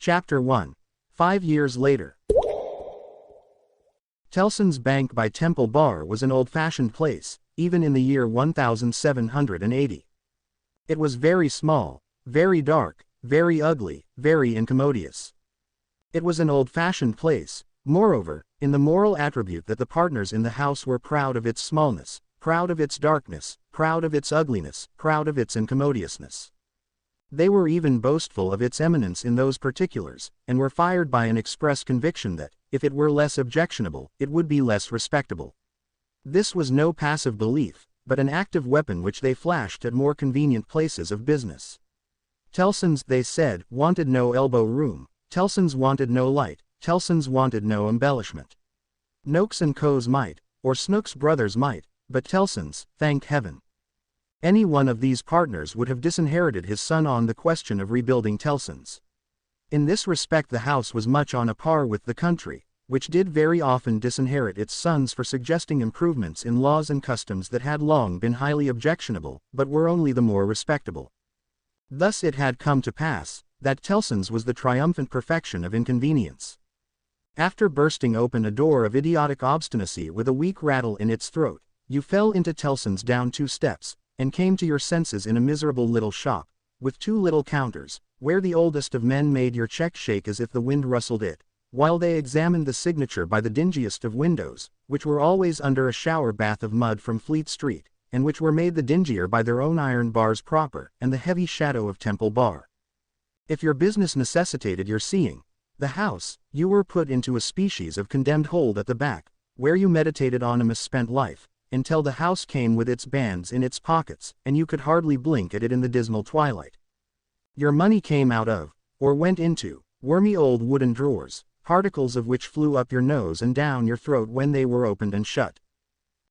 Chapter 1. 5 years later. Tellson's Bank by Temple Bar was an old-fashioned place, even in the year 1780. It was very small, very dark, very ugly, very incommodious. It was an old-fashioned place, moreover, in the moral attribute that the partners in the house were proud of its smallness, proud of its darkness, proud of its ugliness, proud of its incommodiousness. They were even boastful of its eminence in those particulars, and were fired by an express conviction that, if it were less objectionable, it would be less respectable. This was no passive belief, but an active weapon which they flashed at more convenient places of business. Tellson's, they said, wanted no elbow room, Tellson's wanted no light, Tellson's wanted no embellishment. Noakes and Co.'s might, or Snooks Brothers might, but Tellson's, thank heaven. Any one of these partners would have disinherited his son on the question of rebuilding Tellson's. In this respect the house was much on a par with the country, which did very often disinherit its sons for suggesting improvements in laws and customs that had long been highly objectionable, but were only the more respectable. Thus it had come to pass, that Tellson's was the triumphant perfection of inconvenience. After bursting open a door of idiotic obstinacy with a weak rattle in its throat, you fell into Tellson's down 2 steps, and came to your senses in a miserable little shop, with 2 little counters, where the oldest of men made your check shake as if the wind rustled it, while they examined the signature by the dingiest of windows, which were always under a shower bath of mud from Fleet Street, and which were made the dingier by their own iron bars proper, and the heavy shadow of Temple Bar. If your business necessitated your seeing the house, you were put into a species of condemned hold at the back, where you meditated on a misspent life, until the house came with its bands in its pockets, and you could hardly blink at it in the dismal twilight. Your money came out of, or went into, wormy old wooden drawers, particles of which flew up your nose and down your throat when they were opened and shut.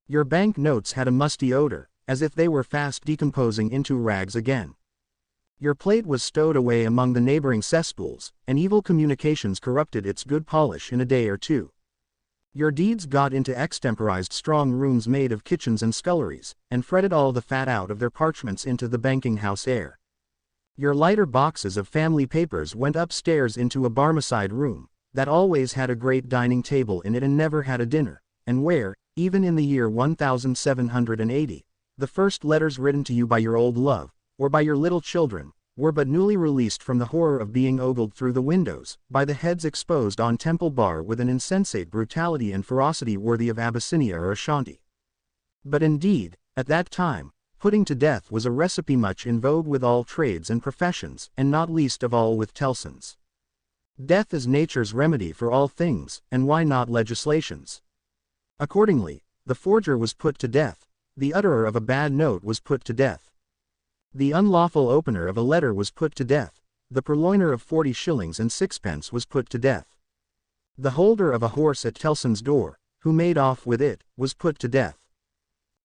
Your bank notes had a musty odor, as if they were fast decomposing into rags again. Your plate was stowed away among the neighboring cesspools, and evil communications corrupted its good polish in a day or 2. Your deeds got into extemporized strong rooms made of kitchens and sculleries, and fretted all the fat out of their parchments into the banking-house air. Your lighter boxes of family papers went upstairs into a Barmecide room, that always had a great dining table in it and never had a dinner, and where, even in the year 1780, the first letters written to you by your old love, or by your little children, were but newly released from the horror of being ogled through the windows, by the heads exposed on Temple Bar with an insensate brutality and ferocity worthy of Abyssinia or Ashanti. But indeed, at that time, putting to death was a recipe much in vogue with all trades and professions, and not least of all with Tellson's. Death is nature's remedy for all things, and why not legislation's? Accordingly, the forger was put to death, the utterer of a bad note was put to death. The unlawful opener of a letter was put to death, the purloiner of 40 shillings and 6pence was put to death. The holder of a horse at Tellson's door, who made off with it, was put to death.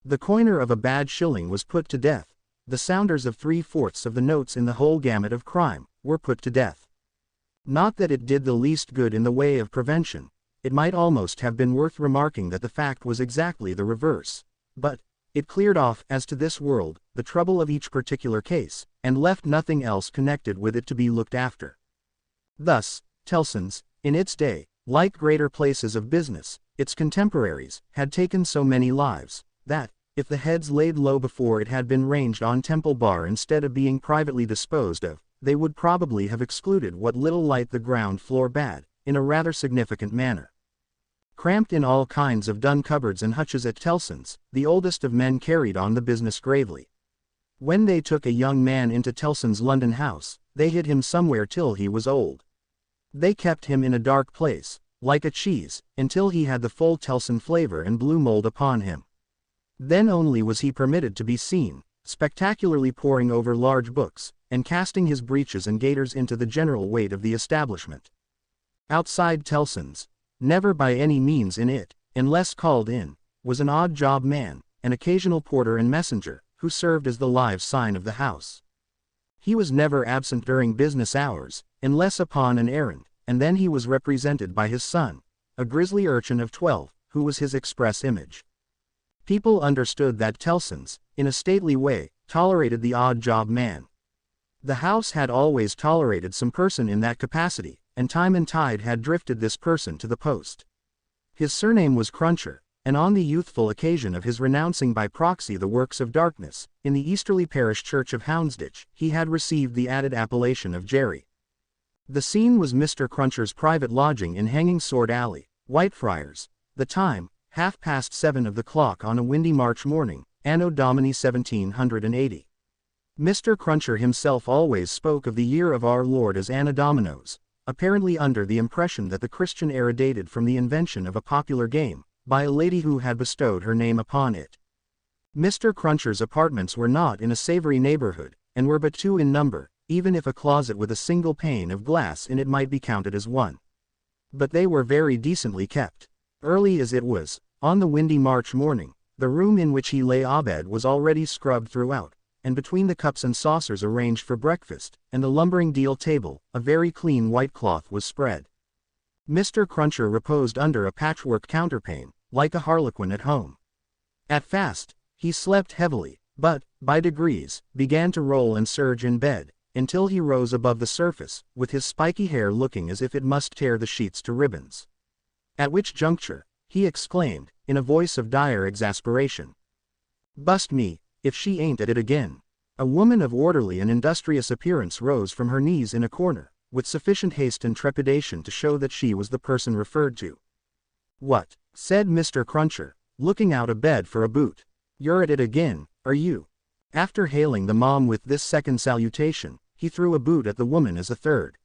The coiner of a bad shilling was put to death, the sounders of 3/4 of the notes in the whole gamut of crime, were put to death. Not that it did the least good in the way of prevention, it might almost have been worth remarking that the fact was exactly the reverse, but it cleared off, as to this world, the trouble of each particular case, and left nothing else connected with it to be looked after. Thus, Tellson's, in its day, like greater places of business, its contemporaries, had taken so many lives, that, if the heads laid low before it had been ranged on Temple Bar instead of being privately disposed of, they would probably have excluded what little light the ground floor bade, in a rather significant manner. Cramped in all kinds of dun cupboards and hutches at Tellson's, the oldest of men carried on the business gravely. When they took a young man into Tellson's London house, they hid him somewhere till he was old. They kept him in a dark place, like a cheese, until he had the full Tellson flavor and blue mold upon him. Then only was he permitted to be seen, spectacularly poring over large books, and casting his breeches and gaiters into the general weight of the establishment. Outside Tellson's, never by any means in it, unless called in, was an odd job man, an occasional porter and messenger, who served as the live sign of the house. He was never absent during business hours, unless upon an errand, and then he was represented by his son, a grisly urchin of 12, who was his express image. People understood that Tellson's, in a stately way, tolerated the odd job man. The house had always tolerated some person in that capacity, and tide had drifted this person to the post. His surname was Cruncher, and on the youthful occasion of his renouncing by proxy the works of darkness, in the easterly parish church of Houndsditch, he had received the added appellation of Jerry. The scene was Mr. Cruncher's private lodging in Hanging Sword Alley, Whitefriars, the time, 7:30 of the clock on a windy March morning, Anno Domini 1780. Mr. Cruncher himself always spoke of the year of our Lord as Anno Dominos, apparently under the impression that the Christian era dated from the invention of a popular game, by a lady who had bestowed her name upon it. Mr. Cruncher's apartments were not in a savory neighborhood, and were but 2 in number, even if a closet with a single pane of glass in it might be counted as one. But they were very decently kept. Early as it was, on the windy March morning, the room in which he lay abed was already scrubbed throughout, and between the cups and saucers arranged for breakfast, and the lumbering deal table, a very clean white cloth was spread. Mr. Cruncher reposed under a patchwork counterpane, like a harlequin at home. At fast, he slept heavily, but, by degrees, began to roll and surge in bed, until he rose above the surface, with his spiky hair looking as if it must tear the sheets to ribbons. At which juncture, he exclaimed, in a voice of dire exasperation, "Bust me, if she ain't at it again." A woman of orderly and industrious appearance rose from her knees in a corner, with sufficient haste and trepidation to show that she was the person referred to. "What?" said Mr. Cruncher, looking out of bed for a boot. "You're at it again, are you?" After hailing the mom with this second salutation, he threw a boot at the woman as a third.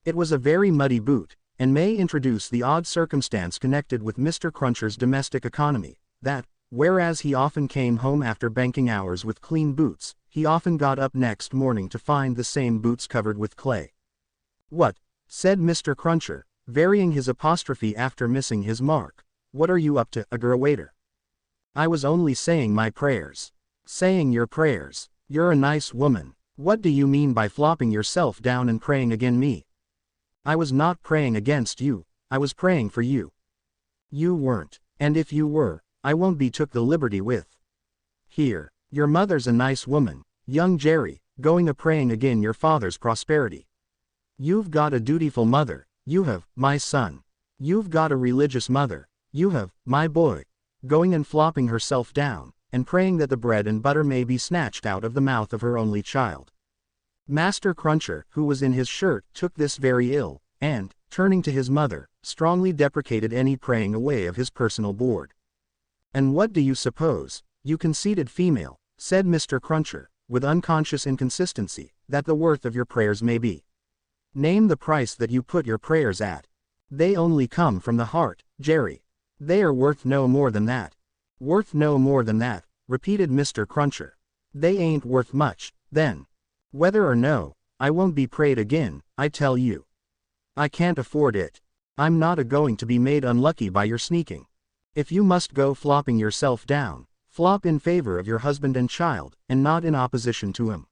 It was a very muddy boot, and may introduce the odd circumstance connected with Mr. Cruncher's domestic economy, that, whereas he often came home after banking hours with clean boots, he often got up next morning to find the same boots covered with clay. "What?" said Mr. Cruncher, varying his apostrophe after missing his mark. "What are you up to, aggrawator?" "I was only saying my prayers." "Saying your prayers? You're a nice woman. What do you mean by flopping yourself down and praying agin me?" "I was not praying against you, I was praying for you." "You weren't, and if you were, I won't be took the liberty with. Here, your mother's a nice woman, young Jerry, going a praying agin your father's prosperity. You've got a dutiful mother, you have, my son. You've got a religious mother, you have, my boy, going and flopping herself down, and praying that the bread and butter may be snatched out of the mouth of her only child." Master Cruncher, who was in his shirt, took this very ill, and, turning to his mother, strongly deprecated any praying away of his personal board. "And what do you suppose, you conceited female," said Mr. Cruncher, with unconscious inconsistency, "that the worth of your prayers may be? Name the price that you put your prayers at. They only come from the heart, Jerry. They are worth no more than that." "Worth no more than that," repeated Mr. Cruncher. "They ain't worth much, then. Whether or no, I won't be prayed agin, I tell you. I can't afford it. I'm not a-going to be made unlucky by your sneaking. If you must go flopping yourself down, flop in favor of your husband and child, and not in opposition to him.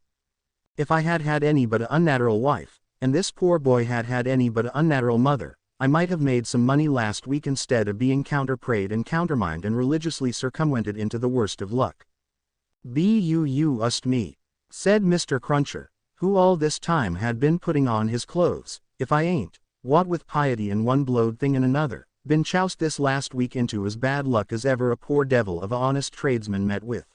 If I had had any but a unnatural wife, and this poor boy had had any but a unnatural mother, I might have made some money last week instead of being counter-prayed and countermined and religiously circumvented into the worst of luck." "You me," said Mr. Cruncher, who all this time had been putting on his clothes, "if I ain't, what with piety and one blowed thing and another, been choused this last week into as bad luck as ever a poor devil of a honest tradesman met with.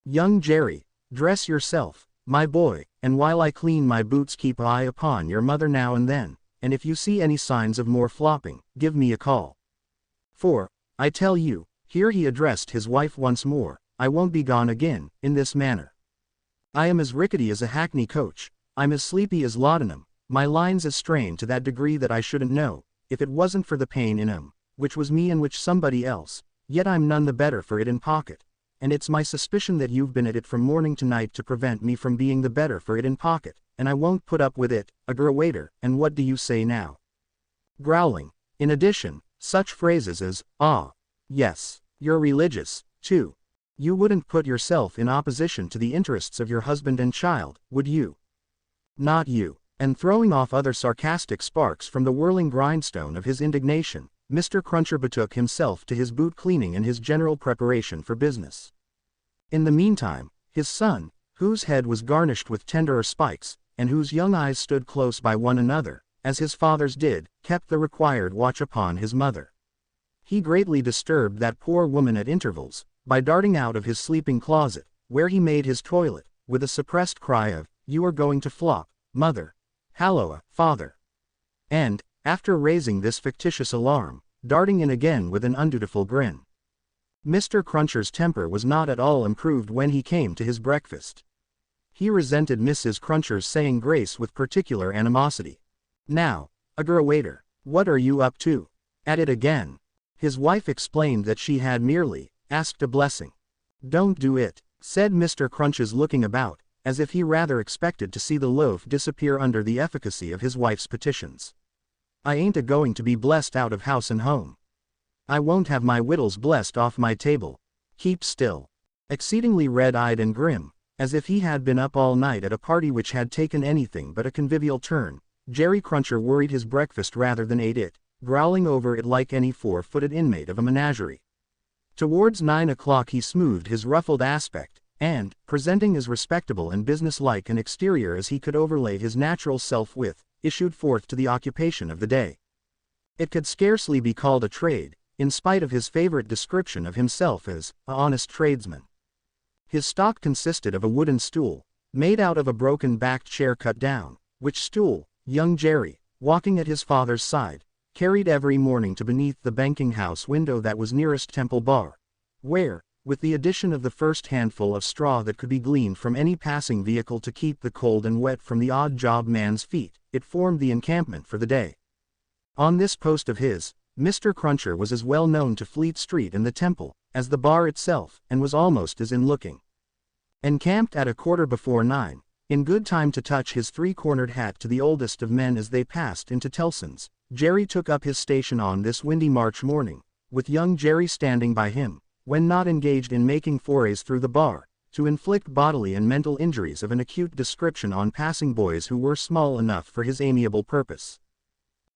Young Jerry, dress yourself, my boy, and while I clean my boots keep an eye upon your mother now and then, and if you see any signs of more flopping, give me a call. For, I tell you," here he addressed his wife once more, "I won't be gone again, in this manner. I am as rickety as a hackney coach, I'm as sleepy as laudanum, my lines as strained to that degree that I shouldn't know, if it wasn't for the pain in 'em, which was me and which somebody else, yet I'm none the better for it in pocket, and it's my suspicion that you've been at it from morning to night to prevent me from being the better for it in pocket, and I won't put up with it, aggrawator, and what do you say now?" Growling, in addition, such phrases as, "Ah, yes, you're religious, too. You wouldn't put yourself in opposition to the interests of your husband and child, would you? Not you," and throwing off other sarcastic sparks from the whirling grindstone of his indignation, Mr. Cruncher betook himself to his boot cleaning and his general preparation for business. In the meantime, his son, whose head was garnished with tenderer spikes, and whose young eyes stood close by one another, as his father's did, kept the required watch upon his mother. He greatly disturbed that poor woman at intervals, by darting out of his sleeping closet, where he made his toilet, with a suppressed cry of, "You are going to flop, mother. Halloa, father." And, after raising this fictitious alarm, darting in again with an undutiful grin. Mr. Cruncher's temper was not at all improved when he came to his breakfast. He resented Mrs. Cruncher's saying grace with particular animosity. "Now, waiter, what are you up to? At it again?" His wife explained that she had merely asked a blessing. "Don't do it," said Mr. Crunches, looking about, as if he rather expected to see the loaf disappear under the efficacy of his wife's petitions. "I ain't a-going to be blessed out of house and home. I won't have my wittles blessed off my table. Keep still." Exceedingly red-eyed and grim, as if he had been up all night at a party which had taken anything but a convivial turn, Jerry Cruncher worried his breakfast rather than ate it, growling over it like any four-footed inmate of a menagerie. Towards 9 o'clock he smoothed his ruffled aspect, and, presenting as respectable and business-like an exterior as he could overlay his natural self with, issued forth to the occupation of the day. It could scarcely be called a trade, in spite of his favorite description of himself as "a honest tradesman." His stock consisted of a wooden stool, made out of a broken-backed chair cut down, which stool, young Jerry, walking at his father's side, carried every morning to beneath the banking-house window that was nearest Temple Bar, where, with the addition of the first handful of straw that could be gleaned from any passing vehicle to keep the cold and wet from the odd-job man's feet, it formed the encampment for the day. On this post of his, Mr. Cruncher was as well known to Fleet Street and the Temple, as the bar itself, and was almost as in-looking. Encamped at 9:15, in good time to touch his three-cornered hat to the oldest of men as they passed into Tellson's, Jerry took up his station on this windy March morning, with young Jerry standing by him, when not engaged in making forays through the bar, to inflict bodily and mental injuries of an acute description on passing boys who were small enough for his amiable purpose.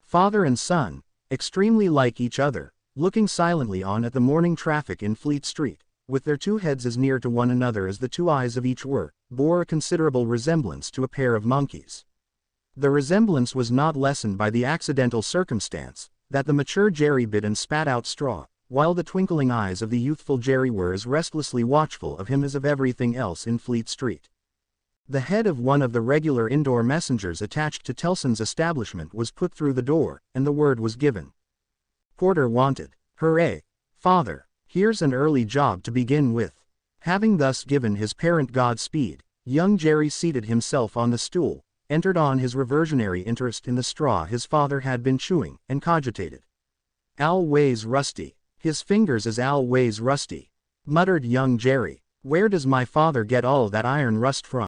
Father and son, extremely like each other, looking silently on at the morning traffic in Fleet Street, with their two heads as near to one another as the two eyes of each were, bore a considerable resemblance to a pair of monkeys. The resemblance was not lessened by the accidental circumstance that the mature Jerry bit and spat out straw, while the twinkling eyes of the youthful Jerry were as restlessly watchful of him as of everything else in Fleet Street. The head of one of the regular indoor messengers attached to Tellson's establishment was put through the door, and the word was given. "Porter wanted." "Hooray, father, here's an early job to begin with." Having thus given his parent Godspeed, young Jerry seated himself on the stool, entered on his reversionary interest in the straw his father had been chewing, and cogitated. "Always rusty. His fingers is always rusty," muttered young Jerry. "Where does my father get all that iron rust from?"